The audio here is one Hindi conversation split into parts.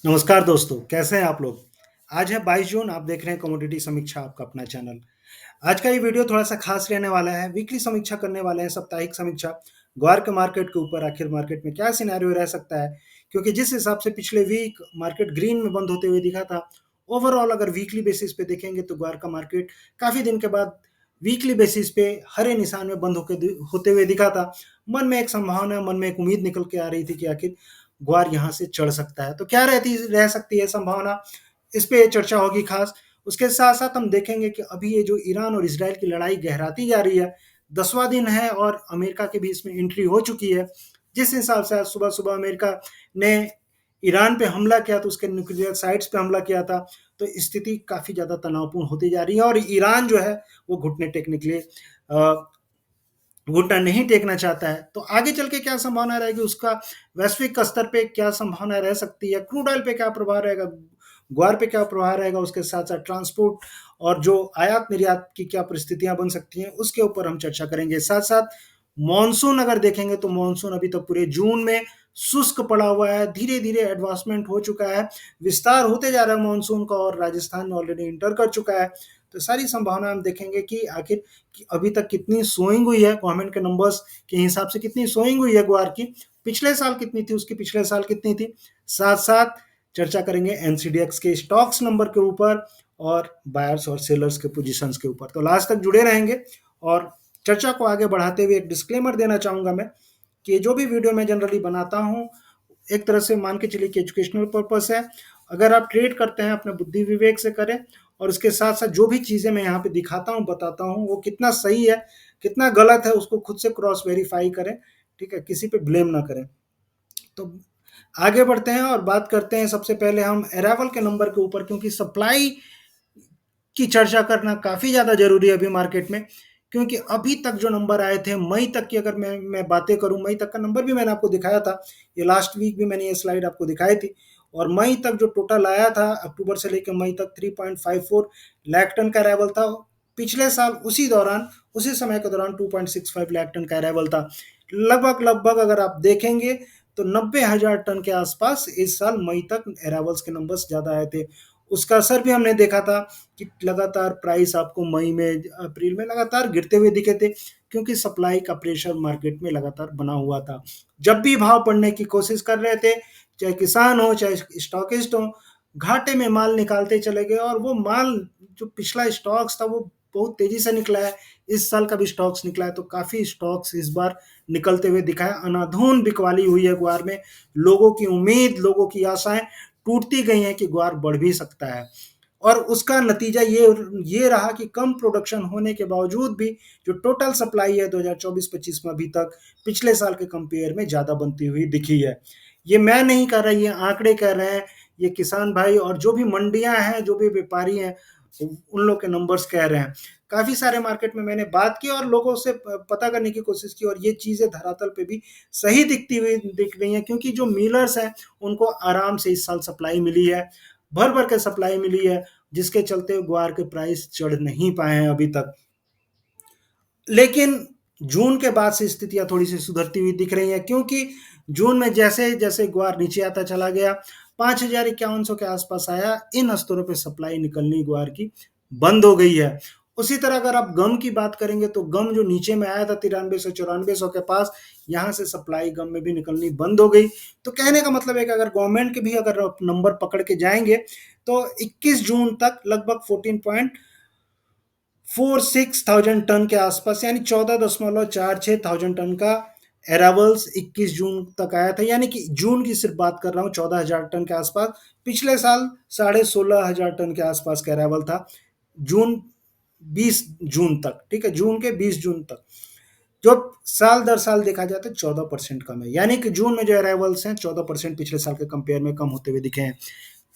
नमस्कार दोस्तों, कैसे हैं आप लोग? आज है 22 जून, आप देख रहे हैं कमोडिटी समीक्षा आपका अपना चैनल। आज का ये वीडियो थोड़ा-सा खास रहने वाला है, वीकली समीक्षा करने वाले हैं, साप्ताहिक समीक्षा। ग्वार के मार्केट के ऊपर आखिर मार्केट में क्या सिनेरियो रह सकता है? क्योंकि जिस हिसाब से पिछले वीक मार्केट ग्रीन में बंद होते हुए दिखा था, ओवरऑल अगर वीकली बेसिस पे देखेंगे तो ग्वार का मार्केट काफ़ी दिन के बाद वीकली बेसिस पे हरे निशान में बंद होते हुए दिखा था। मन में एक संभावना, मन में एक उम्मीद निकल के आ रही थी कि आखिर ग्वार यहाँ से चढ़ सकता है। तो क्या रह सकती है संभावना? इस पे चर्चा होगी खास। उसके साथ-साथ हम देखेंगे कि अभी ये जो ईरान और इज़राइल की लड़ाई गहराती जा रही है, 10वां दिन है और अमेरिका की भी इसमें एंट्री हो चुकी है। जिस हिसाब से आज सुबह-सुबह अमेरिका ने ईरान पे हमला किया तो उसके न्यूक्लियर साइट्स पे हमला किया था, तो स्थिति काफ़ी ज़्यादा तनावपूर्ण होती जा रही है और ईरान जो है वो घुटने टेकने के लिए घुटना नहीं टेकना चाहता है। तो आगे चल के क्या संभावना रहेगी, उसका वैश्विक स्तर पे क्या संभावना रह सकती है, क्रूड ऑयल पे क्या प्रभाव रहेगा, ग्वार पे क्या प्रभाव रहेगा, उसके साथ-साथ ट्रांसपोर्ट और जो आयात-निर्यात की क्या परिस्थितियाँ बन सकती हैं, उसके ऊपर हम चर्चा करेंगे। साथ-साथ मानसून अगर देखेंगे तो मानसून अभी तक पूरे जून में शुष्क पड़ा हुआ है, धीरे-धीरे एडवांसमेंट हो चुका है, विस्तार होते जा रहा है मानसून का और राजस्थान में ऑलरेडी एंटर कर चुका है। तो सारी संभावना हम देखेंगे कि आखिर कि अभी तक कितनी सोइंग हुई है, गवर्नमेंट के नंबर्स के हिसाब से कितनी सोइंग हुई है ग्वार की, पिछले साल कितनी थी, उसकी पिछले साल कितनी थी। साथ-साथ चर्चा करेंगे एनसीडीएक्स के स्टॉक्स नंबर के ऊपर और बायर्स और सेलर्स के पोजीशंस के ऊपर। तो लास्ट तक जुड़े रहेंगे और चर्चा को आगे बढ़ाते हुए एक डिस्क्लेमर देना चाहूँगा मैं कि जो भी वीडियो मैं जनरली बनाता हूँ, एक तरह से मान के चलिए कि एजुकेशनल पर्पस है। अगर आप ट्रेड करते हैं अपने बुद्धि विवेक से करें और उसके साथ-साथ जो भी चीज़ें मैं यहाँ पे दिखाता हूँ, बताता हूँ, वो कितना सही है, कितना गलत है, उसको खुद से क्रॉस वेरीफाई करें, ठीक है? किसी पे ब्लेम ना करें। तो आगे बढ़ते हैं और बात करते हैं सबसे पहले हम अराइवल के नंबर के ऊपर क्योंकि सप्लाई की चर्चा करना काफ़ी ज़्यादा ज़रूरी है अभी मार्केट में, क्योंकि अभी तक जो नंबर आए थे मई तक की अगर मैं बातें करूँ, मई तक का नंबर भी मैंने आपको दिखाया था। ये लास्ट वीक भी मैंने ये स्लाइड आपको दिखाई थी और मई तक जो टोटल आया था अक्टूबर से लेके मई तक 3.54 लाख टन का अराइवल था। पिछले साल उसी समय के दौरान 2.65 लाख टन का अराइवल था। लगभग अगर आप देखेंगे तो 90,000 टन के आसपास इस साल मई तक अराइवल्स के नंबर्स ज़्यादा आए थे। उसका असर भी हमने देखा था कि लगातार प्राइस आपको मई में, अप्रैल में लगातार गिरते हुए दिखे थे क्योंकि सप्लाई का प्रेशर मार्केट में लगातार बना हुआ था। जब भी भाव बढ़ने की कोशिश कर रहे थे, चाहे किसान हो, चाहे स्टॉकिस्ट हो, घाटे में माल निकालते चले गए और वो माल जो पिछला स्टॉक्स था वो बहुत तेज़ी से निकला है। इस साल का भी स्टॉक्स निकला है तो काफ़ी स्टॉक्स इस बार निकलते हुए दिखा है। अंधाधुंध बिकवाली हुई है ग्वार में। लोगों की उम्मीद, लोगों की आशाएँ टूटती गई हैं कि ग्वार बढ़ भी सकता है और उसका नतीजा ये रहा कि कम प्रोडक्शन होने के बावजूद भी जो टोटल सप्लाई है 2024-25 में अभी तक पिछले साल के कंपेयर में ज़्यादा बनती हुई दिखी है। ये मैं नहीं कह रहा, ये आंकड़े कह रहे हैं, ये किसान भाई और जो भी मंडियाँ हैं, जो भी व्यापारी हैं, उन लोग के नंबर्स कह रहे हैं। काफ़ी सारे मार्केट में मैंने बात की और लोगों से पता करने की कोशिश की और ये चीज़ें धरातल पे भी सही दिख रही हैं क्योंकि जो मिलर्स हैं, उनको आराम से इस साल सप्लाई मिली है, भर-भर के सप्लाई मिली है, जिसके चलते ग्वार के प्राइस चढ़ नहीं पाए हैं अभी तक। लेकिन जून के बाद से स्थितियाँ थोड़ी-सी सुधरती हुई दिख रही हैं क्योंकि जून में जैसे-जैसे ग्वार नीचे आता चला गया, 5,5100 के आसपास आया, इन स्तरों पे सप्लाई निकलनी ग्वार की बंद हो गई है। उसी तरह अगर आप गम की बात करेंगे तो गम जो नीचे में आया था 9300-9400 के पास, यहाँ से सप्लाई गम में भी निकलनी बंद हो गई। तो कहने का मतलब है कि अगर गवर्नमेंट के भी अगर आप नंबर पकड़ के जाएँगे, तो 21 जून तक लगभग 14.46,000 टन के आसपास यानी 14.46 थाउजेंड टन का अराइवल्स 21 जून तक आया था यानी कि जून की सिर्फ बात कर रहा हूँ 14,000 टन के आसपास। पिछले साल 16,500 टन के आसपास का अराइवल था जून 20 जून तक, ठीक है? जून के 20 जून तक। जो साल दर साल देखा जाए तो 14% कम है यानी कि जून में जो अराइवल्स हैं 14% पिछले साल के कंपेयर में कम होते हुए दिखे हैं।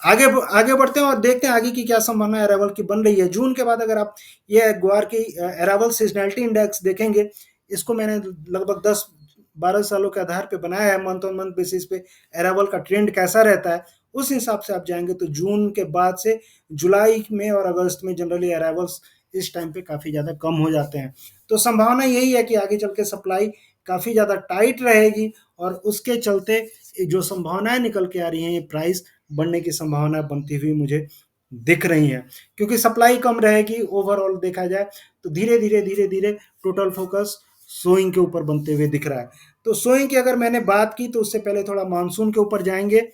आगे बढ़ते हैं और देखते हैं आगे की क्या संभावना अराइवल की बन रही है। जून के बाद अगर आप ये ग्वार की अराइवल सीजनैलिटी इंडेक्स देखेंगे, इसको मैंने लगभग 10-12 सालों के आधार पे बनाया है, मंथ ऑन मंथ बेसिस पे अराइवल का ट्रेंड कैसा रहता है, उस हिसाब से आप जाएँगे तो जून के बाद से जुलाई में और अगस्त में जनरली अराइवल्स इस टाइम पे काफ़ी ज़्यादा कम हो जाते हैं। तो संभावना यही है कि आगे चल के सप्लाई काफ़ी ज़्यादा टाइट रहेगी और उसके चलते जो संभावनाएँ निकल के आ रही हैं, ये प्राइस बढ़ने की संभावना बनती हुई मुझे दिख रही हैं। क्योंकि सप्लाई कम रहेगी ओवरऑल देखा जाए, तो धीरे-धीरे, धीरे-धीरे टोटल फ़ोकस सोइंग के ऊपर बनते हुए दिख रहा है। तो सोइंग की अगर मैंने बात की तो उससे पहले थोड़ा मानसून के ऊपर जाएँगे।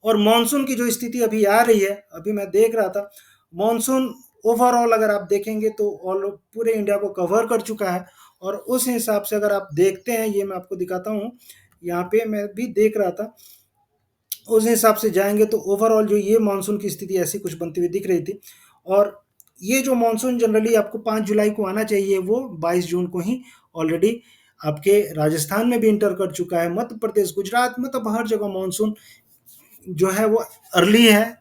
और मानसून की जो स्थिति अभी आ रही है, अभी मैं देख रहा था, मानसून ओवरऑल अगर आप देखेंगे तो ऑल पूरे इंडिया को कवर कर चुका है। और उस हिसाब से अगर आप देखते हैं, ये मैं आपको दिखाता हूँ, यहाँ पे मैं भी देख रहा था, उस हिसाब से जाएँगे तो ओवरऑल जो ये मानसून की स्थिति ऐसी कुछ बनती हुई दिख रही थी। और ये जो मानसून जनरली आपको 5 जुलाई को आना चाहिए, वो 22 जून को ही ऑलरेडी आपके राजस्थान में भी एंटर कर चुका है। मध्य प्रदेश, गुजरात, मतलब हर जगह मानसून जो है वो अर्ली है,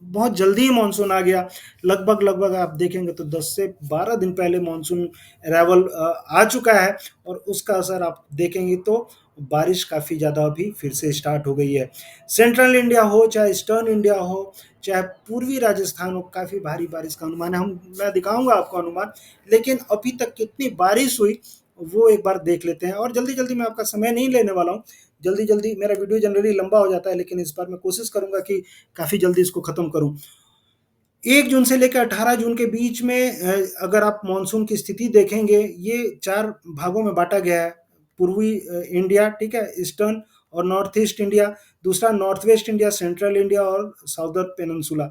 बहुत जल्दी ही मानसून आ गया। लगभग आप देखेंगे तो 10 से 12 दिन पहले मानसून अराइवल आ चुका है। और उसका असर आप देखेंगे तो बारिश काफ़ी ज़्यादा अभी फिर से स्टार्ट हो गई है। सेंट्रल इंडिया हो, चाहे ईस्टर्न इंडिया हो, चाहे पूर्वी राजस्थान हो, काफ़ी भारी बारिश का अनुमान है। मैं दिखाऊँगा आपको अनुमान, लेकिन अभी तक कितनी बारिश हुई, वो एक बार देख लेते हैं। और जल्दी-जल्दी, मैं आपका समय नहीं लेने वाला हूँ। जल्दी-जल्दी मेरा वीडियो जनरली लंबा हो जाता है, लेकिन इस बार मैं कोशिश करूँगा कि काफ़ी जल्दी इसको ख़त्म करूँ। 1 जून से लेकर 18 जून के बीच में अगर आप मानसून की स्थिति देखेंगे, ये 4 भागों में बाँटा गया है। पूर्वी इंडिया, ठीक है? ईस्टर्न और नॉर्थ ईस्ट इंडिया, दूसरा north west India, central India और साउदर्न पेनिनसुला।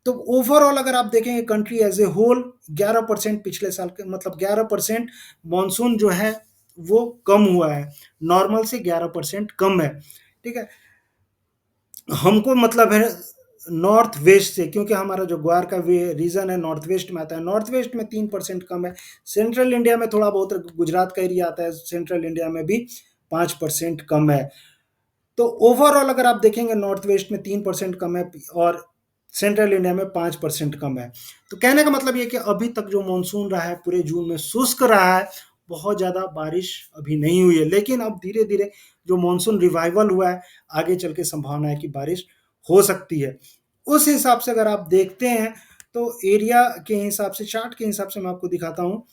तो ओवरऑल अगर आप देखेंगे कंट्री एज़ ए होल, 11% पिछले साल के, मतलब 11% मानसून जो है वो कम हुआ है। नॉर्मल से 11% कम है, ठीक है? हमको मतलब है नॉर्थ वेस्ट से, क्योंकि हमारा जो ग्वार का वे रीजन है नॉर्थ वेस्ट में आता है। नॉर्थ वेस्ट में 3% कम है। सेंट्रल इंडिया में थोड़ा बहुत, गुजरात का एरिया आता है, सेंट्रल इंडिया में भी 5% कम है। तो ओवरऑल अगर आप देखेंगे नॉर्थ वेस्ट में 3% कम है और सेंट्रल इंडिया में 5% कम है। तो कहने का मतलब ये कि अभी तक जो मानसून रहा है पूरे जून में शुष्क रहा है, बहुत ज़्यादा बारिश अभी नहीं हुई है। लेकिन अब धीरे-धीरे जो मानसून रिवाइवल हुआ है, आगे चल के संभावना है कि बारिश हो सकती है। उस हिसाब से अगर आप देखते हैं तो एरिया के हिसाब से, चार्ट के हिसाब से मैं आपको दिखाता हूँ,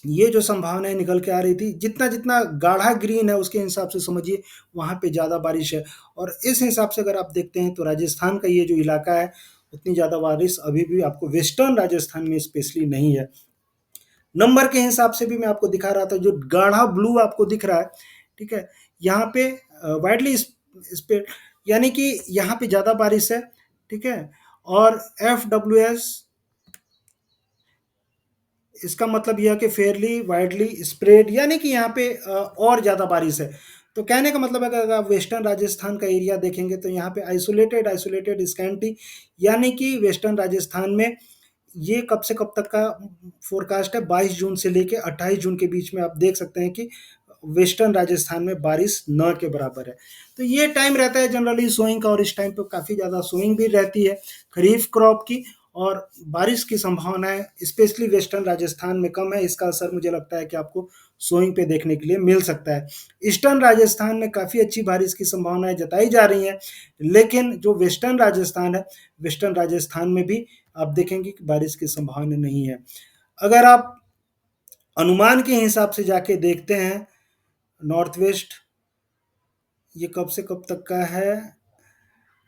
ये जो संभावनाएँ निकल के आ रही थी, जितना-जितना गाढ़ा ग्रीन है उसके हिसाब से समझिए वहाँ पे ज़्यादा बारिश है। और इस हिसाब से अगर आप देखते हैं तो राजस्थान का ये जो इलाका है, उतनी ज़्यादा बारिश अभी भी आपको वेस्टर्न राजस्थान में स्पेशली नहीं है। नंबर के हिसाब से भी मैं आपको दिखा रहा था, जो गाढ़ा ब्लू आपको दिख रहा है, ठीक है? यहाँ पे वाइडली स्प्रेड, यानी कि यहाँ पे ज़्यादा बारिश है, ठीक है? और एफडब्ल्यूएस, इसका मतलब यह है कि फेयरली वाइडली स्प्रेड, यानी कि यहाँ पे और ज़्यादा बारिश है। तो कहने का मतलब है कि अगर आप वेस्टर्न राजस्थान का एरिया देखेंगे तो यहाँ पे आइसोलेटेड स्कैंटी, यानी कि वेस्टर्न राजस्थान में ये कब से कब तक का फोरकास्ट है, 22 जून से लेके 28 जून के बीच में आप देख सकते हैं कि वेस्टर्न राजस्थान में बारिश न के बराबर है। तो ये टाइम रहता है जनरली सोइंग का, और इस टाइम पे काफ़ी ज़्यादा सोइंग भी रहती है खरीफ क्रॉप की। और बारिश की संभावनाएं स्पेशली वेस्टर्न राजस्थान में कम है। इसका असर मुझे लगता है कि आपको सोइंग पे देखने के लिए मिल सकता है। ईस्टर्न राजस्थान में काफ़ी अच्छी बारिश की संभावनाएं जताई जा रही हैं, लेकिन जो वेस्टर्न राजस्थान है, वेस्टर्न राजस्थान में भी आप देखेंगे कि बारिश की संभावना नहीं है। अगर आप अनुमान के हिसाब से जाके देखते हैं, नॉर्थ वेस्ट, ये कब से कब तक का है,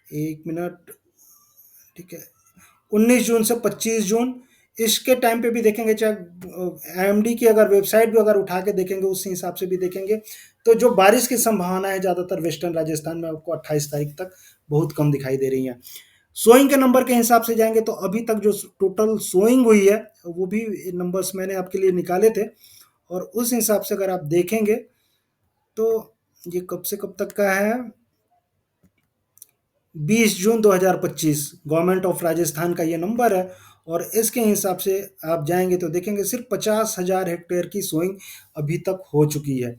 1 मिनट, ठीक है, 19 जून से 25 जून, इसके टाइम पे भी देखेंगे, चाहे एमडी की अगर वेबसाइट भी अगर उठा के देखेंगे, उस हिसाब से भी देखेंगे, तो जो बारिश की संभावना है ज़्यादातर वेस्टर्न राजस्थान में आपको 28 तारीख तक बहुत कम दिखाई दे रही है। सोइंग के नंबर के हिसाब से जाएंगे तो अभी तक जो टोटल सोइंग हुई है, वो भी नंबर्स मैंने आपके लिए निकाले थे। और उस हिसाब से अगर आप देखेंगे तो ये कब से कब तक का है, 20 जून 2025 गवर्नमेंट ऑफ राजस्थान का ये नंबर है। और इसके हिसाब से आप जाएंगे तो देखेंगे सिर्फ 50,000 हेक्टेयर की सोइंग अभी तक हो चुकी है।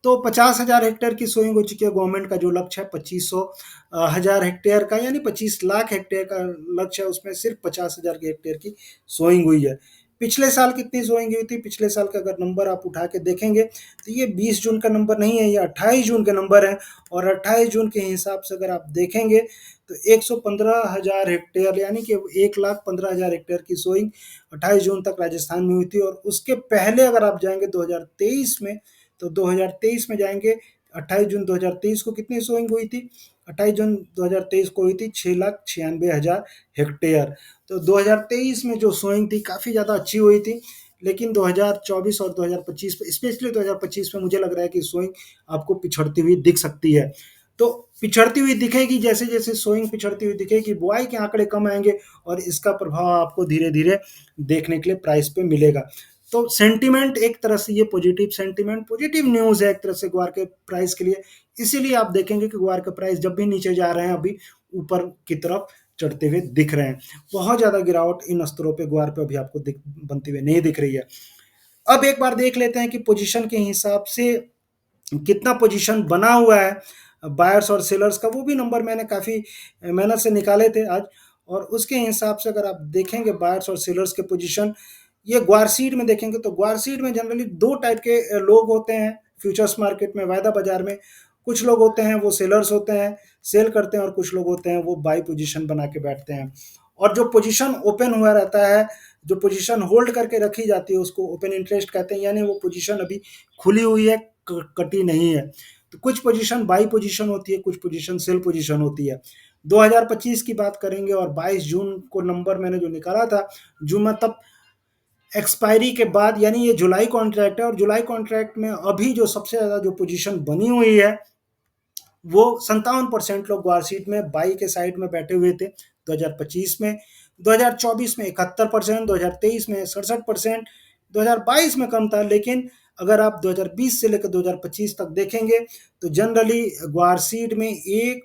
तो 50,000 हेक्टेयर की सोइंग हो चुकी है। गवर्नमेंट का जो लक्ष्य है 25,000 हेक्टेयर का, यानी 25 लाख हेक्टेयर का लक्ष्य है, उसमें सिर्फ 50,000 हेक्टेयर की सोइंग हुई है। पिछले साल कितनी सोइंग हुई थी, पिछले साल का अगर नंबर आप उठा के देखेंगे तो ये 20 जून का नंबर नहीं है, ये 28 जून के नंबर है। और 28 जून के हिसाब से अगर आप देखेंगे तो 115,000 हेक्टेयर, यानी कि 1,15,000 हेक्टेयर की सोइंग 28 जून तक राजस्थान में हुई थी। और उसके पहले अगर आप जाएंगे 2023 में, तो 2023 में जाएंगे 28 जून 2023 को कितनी सोइंग हुई थी? 28 जून 2023 को हुई थी 6,96,000 हेक्टेयर। तो 2023 में जो सोइंग थी काफ़ी ज़्यादा अच्छी हुई थी, लेकिन 2024 और 2025 में, स्पेशली 2025 में मुझे लग रहा है कि सोइंग आपको पिछड़ती हुई दिख सकती है। तो पिछड़ती हुई दिखेगी, जैसे-जैसे सोइंग पिछड़ती हुई दिखेगी, बुआई के आंकड़े कम आएँगे और इसका प्रभाव आपको धीरे-धीरे देखने के लिए प्राइस पे मिलेगा। तो सेंटीमेंट एक तरह से ये पॉजिटिव सेंटीमेंट, पॉजिटिव न्यूज़ है एक तरह से ग्वार के प्राइस के लिए। इसीलिए आप देखेंगे कि ग्वार के प्राइस जब भी नीचे जा रहे हैं, अभी ऊपर की तरफ चढ़ते हुए दिख रहे हैं। बहुत ज़्यादा गिरावट इन स्तरों पे ग्वार पे अभी आपको दिख बनती हुई नहीं दिख रही है। अब एक बार देख लेते हैं कि पोजीशन के हिसाब से कितना पोजीशन बना हुआ है बायर्स और सेलर्स का, वो भी नंबर मैंने काफ़ी मेहनत से निकाले थे आज। और उसके हिसाब से अगर आप देखेंगे बायर्स और सेलर्स के पोजीशन, ये ग्वारसीड में देखेंगे तो ग्वारसीड में जनरली दो टाइप के लोग होते हैं फ्यूचर्स मार्केट में, वायदा बाजार में। कुछ लोग होते हैं वो सेलर्स होते हैं, सेल करते हैं, और कुछ लोग होते हैं वो बाई पोजीशन बना के बैठते हैं। और जो पोजीशन ओपन हुआ रहता है, जो पोजीशन होल्ड करके रखी जाती है, उसको ओपन इंटरेस्ट कहते हैं, यानी वो पोजीशन अभी खुली हुई है, कटी नहीं है। तो कुछ पोजीशन बाई पोजीशन होती है, कुछ पोजीशन सेल पोजीशन होती है। 2025 की बात करेंगे और 22 जून को नंबर मैंने जो निकाला था, जून में तब एक्सपायरी के बाद, यानी ये जुलाई कॉन्ट्रैक्ट है, और जुलाई कॉन्ट्रैक्ट में अभी जो सबसे ज़्यादा जो पोजीशन बनी हुई है, वो 57% लोग ग्वारसीड में बाई के साइड में बैठे हुए थे 2025 में। 2024 में 71%, 2023 में 67%, 2022 में कम था। लेकिन अगर आप 2020 से लेकर 2025 तक देखेंगे तो जनरली ग्वारसीड में 1,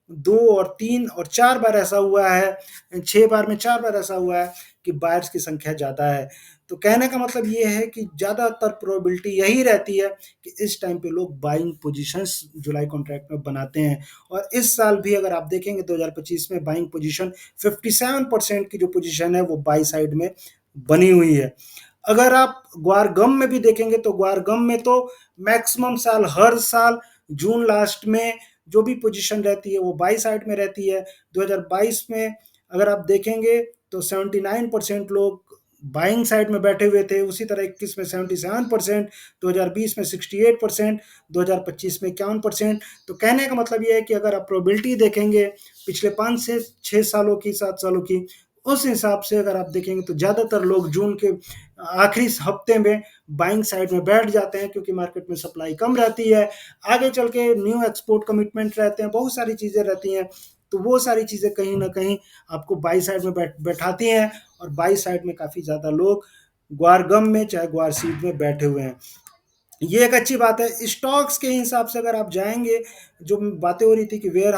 2 और 3 और 4 बार ऐसा हुआ है, 6 बार में 4 बार ऐसा हुआ है कि बायर्स की संख्या ज़्यादा है। तो कहने का मतलब ये है कि ज़्यादातर प्रोबेबिलिटी यही रहती है कि इस टाइम पे लोग बाइंग पोजीशंस जुलाई कॉन्ट्रैक्ट में बनाते हैं। और इस साल भी अगर आप देखेंगे 2025 में बाइंग पोजीशन 57% की जो पोजीशन है वो बाई साइड में बनी हुई है। अगर आप ग्वार गम में भी देखेंगे तो ग्वार गम में तो मैक्सिमम साल, हर साल जून लास्ट में जो भी पोजीशन रहती है वो बाई साइड में रहती है। 2022 में अगर आप देखेंगे तो 79% लोग बाइंग साइड में बैठे हुए थे, उसी तरह 21 में 77%, 2020 में 68%, 2025 में 51%। तो कहने का मतलब ये है कि अगर आप प्रोबेबिलिटी देखेंगे पिछले 5 से 6 सालों की, 7 सालों की, उस हिसाब से अगर आप देखेंगे तो ज़्यादातर लोग जून के आखिरी हफ्ते में बाइंग साइड में बैठ जाते हैं, क्योंकि मार्केट में सप्लाई कम रहती है। आगे चल के न्यू एक्सपोर्ट कमिटमेंट रहते हैं, बहुत सारी चीज़ें रहती हैं, तो वो सारी चीज़ें कहीं ना कहीं आपको बाई साइड में बैठाती हैं। और बाई साइड में काफ़ी ज़्यादा लोग ग्वार गम में चाहे ग्वार सीड में बैठे हुए हैं। ये एक अच्छी बात है। स्टॉक्स के हिसाब से अगर आप जाएँगे, जो बातें हो रही थी कि वेयर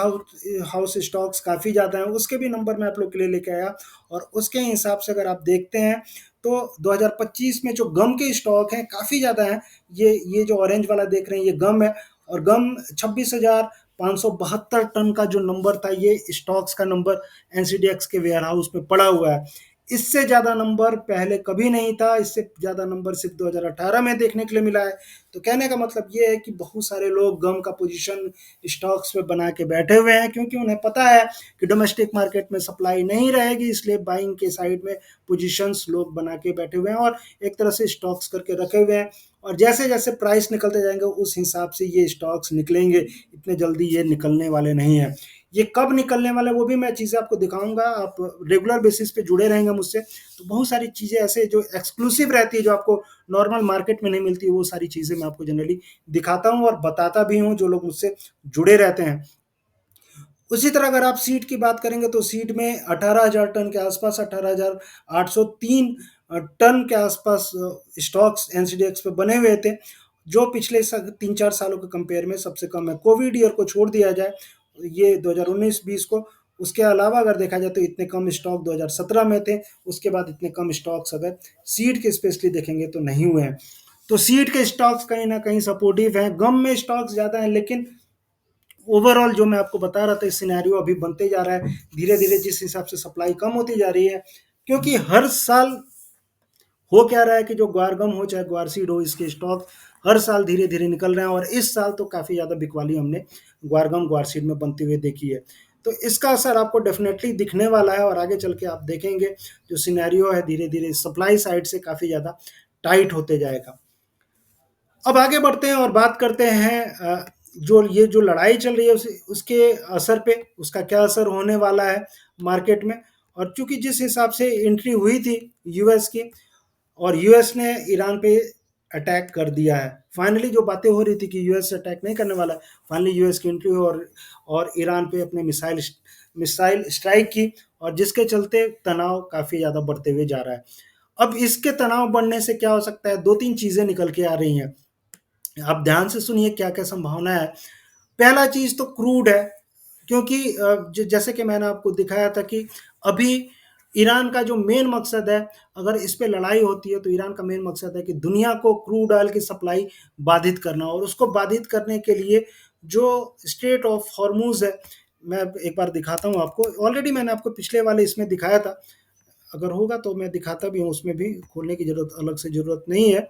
हाउस स्टॉक्स काफ़ी ज़्यादा हैं, उसके भी नंबर मैं आप लोग के लिए लेके आया। और उसके हिसाब से अगर आप देखते हैं तो 2025 में जो गम के स्टॉक हैं काफ़ी ज़्यादा हैं। ये जो ऑरेंज वाला देख रहे हैं ये गम है, और गम 26,572 टन का जो नंबर था, ये स्टॉक्स का नंबर एनसीडीएक्स के वेयर हाउस में पड़ा हुआ है। इससे ज़्यादा नंबर पहले कभी नहीं था, इससे ज़्यादा नंबर सिर्फ 2018 में देखने के लिए मिला है। तो कहने का मतलब ये है कि बहुत सारे लोग गम का पोजीशन स्टॉक्स पे बना के बैठे हुए हैं, क्योंकि उन्हें पता है कि डोमेस्टिक मार्केट में सप्लाई नहीं रहेगी, इसलिए बाइंग के साइड में पोजीशंस लोग बना के बैठे हुए हैं और एक तरह से स्टॉक्स करके रखे हुए हैं। और जैसे जैसे प्राइस निकलते जाएंगे उस हिसाब से ये स्टॉक्स निकलेंगे, इतने जल्दी ये निकलने वाले नहीं हैं। ये कब निकलने वाले वो भी मैं चीज़ें आपको दिखाऊंगा, आप रेगुलर बेसिस पे जुड़े रहेंगे मुझसे। तो बहुत सारी चीज़ें ऐसे जो एक्सक्लूसिव रहती है, जो आपको नॉर्मल मार्केट में नहीं मिलती, वो सारी चीज़ें मैं आपको जनरली दिखाता हूँ और बताता भी हूँ, जो लोग मुझसे जुड़े रहते हैं। उसी तरह अगर आप सीड की बात करेंगे तो सीड में 18,000 टन के आसपास, 18,803 टन के आसपास स्टॉक्स एनसीडीएक्स पे बने हुए थे, जो पिछले 3-4 सालों के कंपेयर में सबसे कम है। कोविड ईयर को छोड़ दिया जाए, ये 2019-20 को, उसके अलावा अगर देखा जाए तो इतने कम स्टॉक 2017 में थे। उसके बाद इतने कम स्टॉक्स अगर सीड के स्पेशली देखेंगे तो नहीं हुए हैं। तो सीड के स्टॉक्स कहीं ना कहीं सपोर्टिव हैं। गम में स्टॉक्स ज़्यादा हैं, लेकिन ओवरऑल जो मैं आपको बता रहा था, सिनेरियो अभी बनते जा रहा है धीरे धीरे, जिस हिसाब से सप्लाई कम होती जा रही है। क्योंकि हर साल हो क्या रहा है कि जो ग्वारगम हो चाहे ग्वारसीड हो, इसके स्टॉक हर साल धीरे धीरे निकल रहे हैं, और इस साल तो काफ़ी ज़्यादा बिकवाली हमने ग्वारगम ग्वारसीड में बनते हुए देखी है। तो इसका असर आपको डेफिनेटली दिखने वाला है, और आगे चल के आप देखेंगे जो सिनेरियो है धीरे धीरे सप्लाई साइड से काफ़ी ज़्यादा टाइट होते जाएगा। अब आगे बढ़ते हैं और बात करते हैं जो ये जो लड़ाई चल रही है उसके असर पे उसका क्या असर होने वाला है मार्केट में। और चूंकि जिस हिसाब से एंट्री हुई थी यूएस की, और यूएस ने ईरान पे अटैक कर दिया है। फाइनली जो बातें हो रही थी कि यूएस अटैक नहीं करने वाला है, फाइनली यूएस की एंट्री हुई और ईरान पे अपने मिसाइल मिसाइल स्ट्राइक की, और जिसके चलते तनाव काफ़ी ज़्यादा बढ़ते हुए जा रहा है। अब इसके तनाव बढ़ने से क्या हो सकता है, दो तीन चीज़ें निकल के आ रही हैं। आप ध्यान से सुनिए क्या क्या संभावना है। पहला चीज़ तो क्रूड है, क्योंकि जैसे कि मैंने आपको दिखाया था कि अभी ईरान का जो मेन मकसद है, अगर इस पे लड़ाई होती है तो ईरान का मेन मकसद है कि दुनिया को क्रूड ऑयल की सप्लाई बाधित करना, और उसको बाधित करने के लिए जो स्ट्रेट ऑफ हॉर्मूज है, मैं एक बार दिखाता हूँ आपको। ऑलरेडी मैंने आपको पिछले वाले इसमें दिखाया था, अगर होगा तो मैं दिखाता भी हूँ, उसमें भी खोलने की जरूरत अलग से जरूरत नहीं है,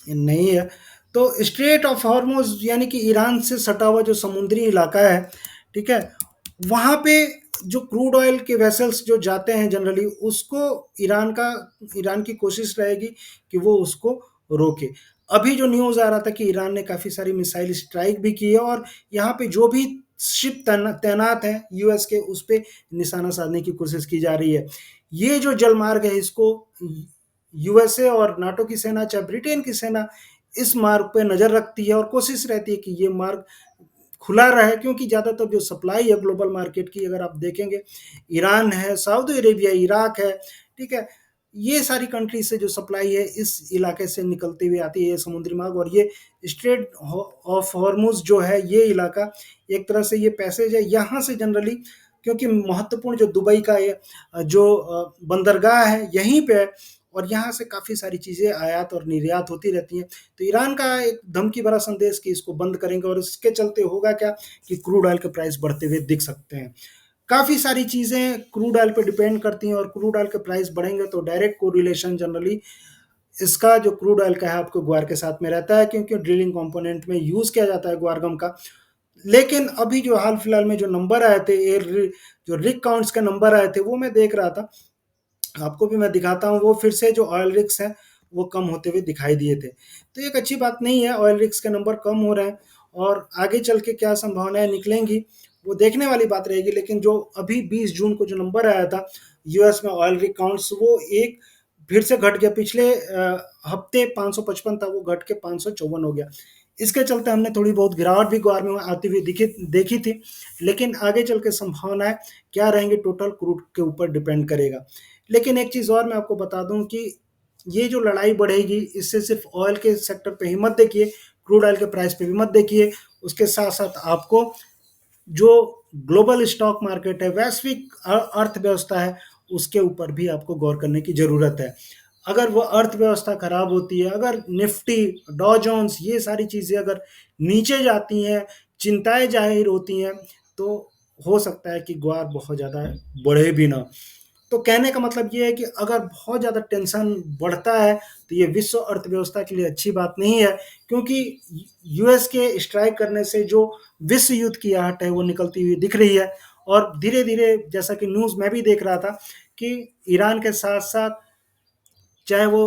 नहीं है। तो स्ट्रेट ऑफ हॉर्मोज यानी कि ईरान से सटा हुआ जो समुद्री इलाका है, ठीक है, वहाँ पे जो क्रूड ऑयल के वेसल्स जो जाते हैं जनरली, उसको ईरान की कोशिश रहेगी कि वो उसको रोके। अभी जो न्यूज़ आ रहा था कि ईरान ने काफ़ी सारी मिसाइल स्ट्राइक भी की है, और यहाँ पे जो भी शिप तैनात है यूएस के, उस पे निशाना साधने की कोशिश की जा रही है। ये जो जलमार्ग है, इसको यूएसए और नाटो की सेना, चाहे ब्रिटेन की सेना, इस मार्ग पे नज़र रखती है और कोशिश रहती है कि ये मार्ग खुला रहे, क्योंकि ज़्यादातर जो सप्लाई है ग्लोबल मार्केट की, अगर आप देखेंगे, ईरान है, सऊदी अरेबिया, इराक है, ठीक है, ये सारी कंट्री से जो सप्लाई है इस इलाके से निकलती हुई आती है, ये समुद्री मार्ग। और ये स्ट्रेट ऑफ हॉर्मुज जो है, ये इलाका एक तरह से ये पैसेज है, यहाँ से जनरली, क्योंकि महत्वपूर्ण जो दुबई का ये जो बंदरगाह है यहीं पे है, और यहाँ से काफ़ी सारी चीज़ें आयात और निर्यात होती रहती हैं। तो ईरान का एक धमकी भरा संदेश कि इसको बंद करेंगे, और इसके चलते होगा क्या कि क्रूड ऑयल के प्राइस बढ़ते हुए दिख सकते हैं। काफ़ी सारी चीज़ें क्रूड ऑयल पे डिपेंड करती हैं, और क्रूड ऑयल के प्राइस बढ़ेंगे तो डायरेक्ट कोरिलेशन जनरली इसका जो क्रूड ऑयल का है आपको ग्वार के साथ में रहता है, क्योंकि ड्रिलिंग कंपोनेंट में यूज़ किया जाता है ग्वारगम का। लेकिन अभी जो हाल फिलहाल में जो नंबर आए थे, जो रिग काउंट्स के नंबर आए थे, वो मैं देख रहा था, आपको भी मैं दिखाता हूँ। वो फिर से जो ऑयल रिग्स हैं वो कम होते हुए दिखाई दिए थे, तो एक अच्छी बात नहीं है, ऑयल रिग्स के नंबर कम हो रहे हैं, और आगे चल के क्या संभावनाएं निकलेंगी वो देखने वाली बात रहेगी। लेकिन जो अभी 20 जून को जो नंबर आया था यूएस में ऑयल रिग काउंट्स, वो एक फिर से घट गया। पिछले हफ्ते 555 था, वो घट के 554 हो गया। इसके चलते हमने थोड़ी बहुत गिरावट भी ग्वार में आती हुई देखी थी। लेकिन आगे चल के संभावनाएं क्या रहेंगी, टोटल क्रूड के ऊपर डिपेंड करेगा। लेकिन एक चीज़ और मैं आपको बता दूं कि ये जो लड़ाई बढ़ेगी, इससे सिर्फ ऑयल के सेक्टर पे ही मत देखिए, क्रूड ऑयल के प्राइस पे भी मत देखिए। उसके साथ साथ आपको जो ग्लोबल स्टॉक मार्केट है, वैश्विक अर्थव्यवस्था है, उसके ऊपर भी आपको गौर करने की ज़रूरत है। अगर वो अर्थव्यवस्था खराब होती है, अगर निफ्टी, डॉ जोन्स, ये सारी चीज़ें अगर नीचे जाती हैं, चिंताएं जाहिर होती हैं, तो हो सकता है कि ग्वार बहुत ज़्यादा बढ़े भी ना। तो कहने का मतलब ये है कि अगर बहुत ज़्यादा टेंशन बढ़ता है तो ये विश्व अर्थव्यवस्था के लिए अच्छी बात नहीं है, क्योंकि यूएस के स्ट्राइक करने से जो विश्व युद्ध की आहट है वो निकलती हुई दिख रही है। और धीरे धीरे, जैसा कि न्यूज़ मैं भी देख रहा था, कि ईरान के साथ साथ चाहे वो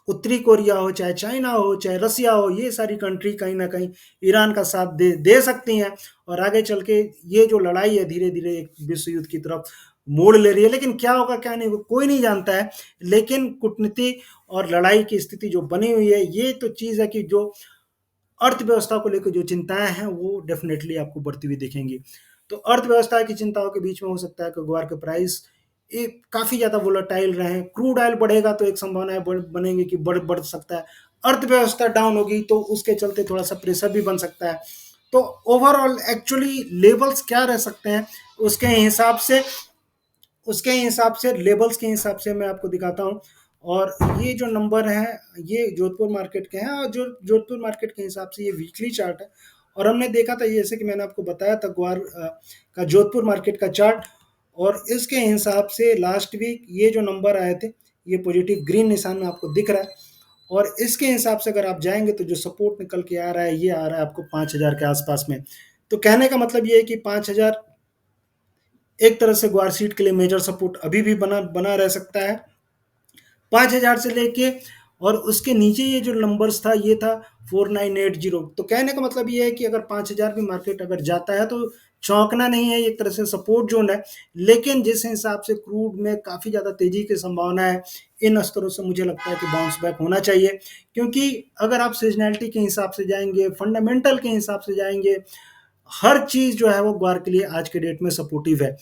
उत्तरी कोरिया हो, चाहे चाइना हो, चाहे रसिया हो, ये सारी कंट्री कहीं ना कहीं ईरान का साथ दे सकती हैं, और आगे चल के ये जो लड़ाई है धीरे धीरे एक विश्व युद्ध की तरफ मोड़ ले रही है। लेकिन क्या होगा क्या नहीं होगा कोई नहीं जानता है। लेकिन कूटनीति और लड़ाई की स्थिति जो बनी हुई है, ये तो चीज़ है कि जो अर्थव्यवस्था को लेकर जो चिंताएं हैं वो डेफिनेटली आपको बढ़ती हुई दिखेंगी। तो अर्थव्यवस्था की चिंताओं के बीच में हो सकता है कि ग्वार के प्राइस एक काफ़ी ज़्यादा वोलेटाइल रहे। क्रूड ऑयल बढ़ेगा तो एक संभावना बनेगी कि बढ़ सकता है। अर्थव्यवस्था डाउन होगी तो उसके चलते थोड़ा सा प्रेशर भी बन सकता है। तो ओवरऑल एक्चुअली लेवल्स क्या रह सकते हैं, उसके हिसाब से लेवल्स के हिसाब से मैं आपको दिखाता हूँ। और ये जो नंबर हैं ये जोधपुर मार्केट के हैं, और जो जोधपुर मार्केट के हिसाब से ये वीकली चार्ट है। और हमने देखा था, जैसे कि मैंने आपको बताया था, ग्वार का जोधपुर मार्केट का चार्ट, और इसके हिसाब से लास्ट वीक ये जो नंबर आए थे, ये पॉजिटिव ग्रीन निशान में आपको दिख रहा है। और इसके हिसाब से अगर आप जाएंगे तो जो सपोर्ट निकल के आ रहा है, ये आ रहा है आपको 5,000 के आसपास में। तो कहने का मतलब ये है कि 5,000 एक तरह से ग्वार सीट के लिए मेजर सपोर्ट अभी भी बना बना रह सकता है। 5,000 से लेके और उसके नीचे ये जो नंबर्स था ये था 4980। तो कहने का मतलब ये है कि अगर 5000 भी मार्केट अगर जाता है तो चौंकना नहीं है, एक तरह से सपोर्ट जोन है। लेकिन जिस हिसाब से क्रूड में काफ़ी ज़्यादा तेज़ी की संभावना है, इन स्तरों से मुझे लगता है कि बाउंस बैक होना चाहिए। क्योंकि अगर आप सीजनैलिटी के हिसाब से जाएँगे, फंडामेंटल के हिसाब से जाएँगे, हर चीज़ जो है वो ग्वार के लिए आज के डेट में सपोर्टिव है।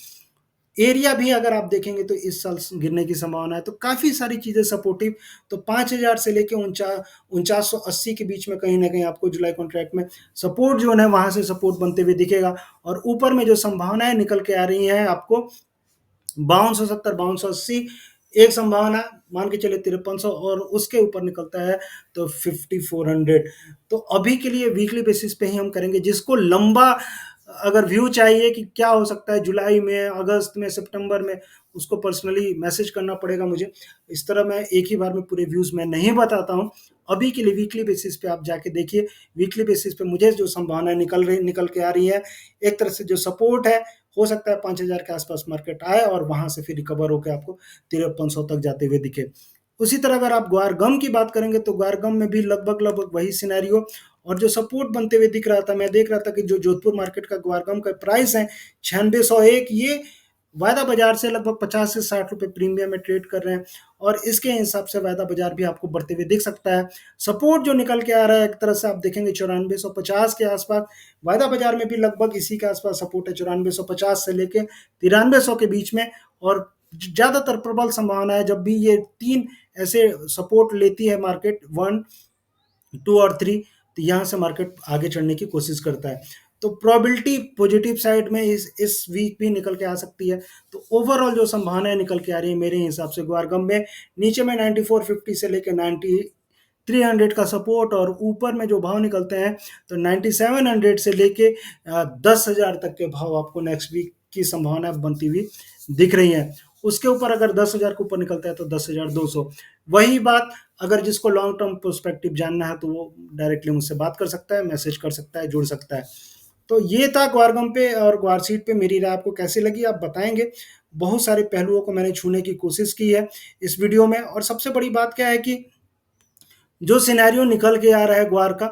एरिया भी अगर आप देखेंगे तो इस साल गिरने की संभावना है, तो काफ़ी सारी चीज़ें सपोर्टिव। तो 5000 से लेके 4980 के बीच में कहीं न कहीं आपको जुलाई कॉन्ट्रैक्ट में सपोर्ट जोन है, वहाँ से सपोर्ट बनते हुए दिखेगा। और ऊपर में जो संभावनाएँ निकल के आ रही हैं आपको 5270, 5280, एक संभावना मान के चलिए 5300, और उसके ऊपर निकलता है तो 5400। तो अभी के लिए वीकली बेसिस पे ही हम करेंगे। जिसको लंबा अगर व्यू चाहिए कि क्या हो सकता है जुलाई में, अगस्त में, सितंबर में, उसको पर्सनली मैसेज करना पड़ेगा मुझे। इस तरह मैं एक ही बार में पूरे व्यूज़ मैं नहीं बताता हूँ। अभी के लिए वीकली बेसिस पे आप जाके देखिए। वीकली बेसिस पे मुझे जो संभावनाएँ निकल के आ रही है, एक तरह से जो सपोर्ट है, हो सकता है 5000 के आसपास मार्केट आए और वहाँ से फिर रिकवर होके आपको 5300 तक जाते हुए दिखे। उसी तरह अगर आप ग्वार गम की बात करेंगे तो ग्वार गम में भी लगभग वही सिनेरियो। और जो सपोर्ट बनते हुए दिख रहा था, मैं देख रहा था कि जो जोधपुर मार्केट का ग्वार गम का प्राइस है 9601, ये वायदा बाजार से लगभग 50 से 60 रुपए प्रीमियम में ट्रेड कर रहे हैं। और इसके हिसाब से वायदा बाजार भी आपको बढ़ते हुए दिख सकता है। सपोर्ट जो निकल के आ रहा है एक तरह से आप देखेंगे 9450 के आसपास। वायदा बाजार में भी लगभग इसी के आसपास सपोर्ट है, 9450 से लेके 9300 के बीच में। और ज्यादातर प्रबल संभावना है जब भी ये तीन ऐसे सपोर्ट लेती है मार्केट, 1, 2 और 3, तो यहाँ से मार्केट आगे चढ़ने की कोशिश करता है। तो प्रोबेबिलिटी पॉजिटिव साइड में इस वीक भी निकल के आ सकती है। तो ओवरऑल जो संभावनाएं निकल के आ रही है मेरे हिसाब से ग्वारगम में नीचे में 9450 से लेके 9300 का सपोर्ट, और ऊपर में जो भाव निकलते हैं तो 9700 से लेके 10,000 तक के भाव आपको नेक्स्ट वीक की संभावना बनती हुई दिख रही है। उसके ऊपर अगर 10,000 के ऊपर निकलता है तो 10,200। वही बात, अगर जिसको लॉन्ग टर्म पर्सपेक्टिव जानना है तो वो डायरेक्टली मुझसे बात कर सकता है, मैसेज कर सकता है, जुड़ सकता है। तो ये था ग्वारगम पे और ग्वारसीड पे मेरी राय आपको कैसी लगी आप बताएंगे। बहुत सारे पहलुओं को मैंने छूने की कोशिश की है इस वीडियो में। और सबसे बड़ी बात क्या है कि जो सिनेरियो निकल के आ रहा है ग्वार का,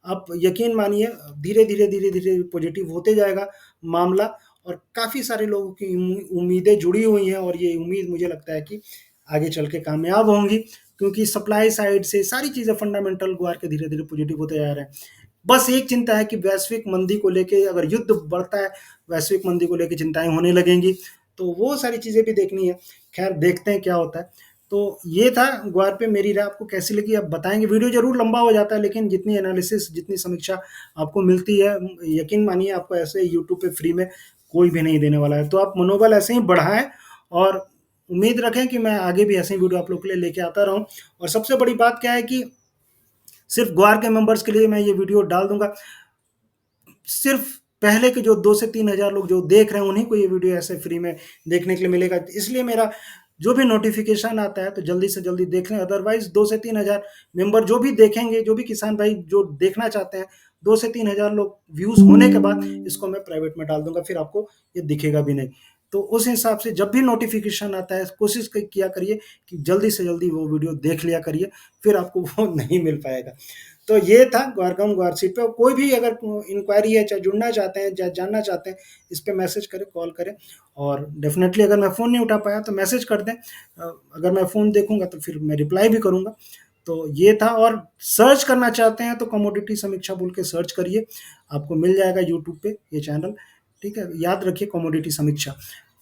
आप यकीन मानिए धीरे धीरे पॉजिटिव होते जाएगा मामला। और काफ़ी सारे लोगों की उम्मीदें जुड़ी हुई हैं, और ये उम्मीद मुझे लगता है कि आगे चल के कामयाब होंगी। क्योंकि सप्लाई साइड से सारी चीज़ें फंडामेंटल ग्वार के धीरे धीरे पॉजिटिव होते जा रहे हैं। बस एक चिंता है कि वैश्विक मंदी को लेके अगर युद्ध बढ़ता है, वैश्विक मंदी को लेके चिंताएं होने लगेंगी, तो वो सारी चीज़ें भी देखनी है। खैर देखते हैं क्या होता है। तो ये था ग्वार पे मेरी राय, आपको कैसी लगी आप बताएंगे। वीडियो जरूर लंबा हो जाता है, लेकिन जितनी एनालिसिस जितनी समीक्षा आपको मिलती है, यकीन मानिए आपको ऐसे यूट्यूब पे फ्री में कोई भी नहीं देने वाला है। तो आप मनोबल ऐसे ही बढ़ाएं, और उम्मीद रखें कि मैं आगे भी ऐसे ही वीडियो आप लोग के लिए लेके आता रहूं। और सबसे बड़ी बात क्या है कि सिर्फ ग्वार के मेंबर्स के लिए मैं ये वीडियो डाल दूंगा। सिर्फ पहले के जो 2 से 3 हज़ार लोग जो देख रहे हैं उन्हीं को ये वीडियो ऐसे फ्री में देखने के लिए मिलेगा। इसलिए मेरा जो भी नोटिफिकेशन आता है तो जल्दी से जल्दी देख लें। अदरवाइज 2 से 3 हज़ार मेंबर जो भी देखेंगे, जो भी किसान भाई जो देखना चाहते हैं, 2 से 3 हज़ार लोग व्यूज होने के बाद इसको मैं प्राइवेट में डाल दूंगा, फिर आपको ये दिखेगा भी नहीं। तो उस हिसाब से जब भी नोटिफिकेशन आता है कोशिश किया करिए कि जल्दी से जल्दी वो वीडियो देख लिया करिए, फिर आपको वो नहीं मिल पाएगा। तो ये था ग्वारगम ग्वारसीड पे। कोई भी अगर इंक्वायरी है, चाहे जुड़ना चाहते हैं, चाहे जानना चाहते हैं, इस पे मैसेज करें, कॉल करें। और डेफिनेटली अगर मैं फ़ोन नहीं उठा पाया तो मैसेज कर दें। अगर मैं फ़ोन देखूंगा तो फिर मैं रिप्लाई भी करूंगा। तो ये था। और सर्च करना चाहते हैं तो कमोडिटी समीक्षा बोल के सर्च करिए, आपको मिल जाएगा यूट्यूब पे ये चैनल। ठीक है, याद रखिए कमोडिटी समीक्षा।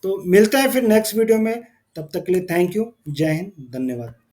तो मिलते हैं फिर नेक्स्ट वीडियो में, तब तक के लिए थैंक यू, जय हिंद, धन्यवाद।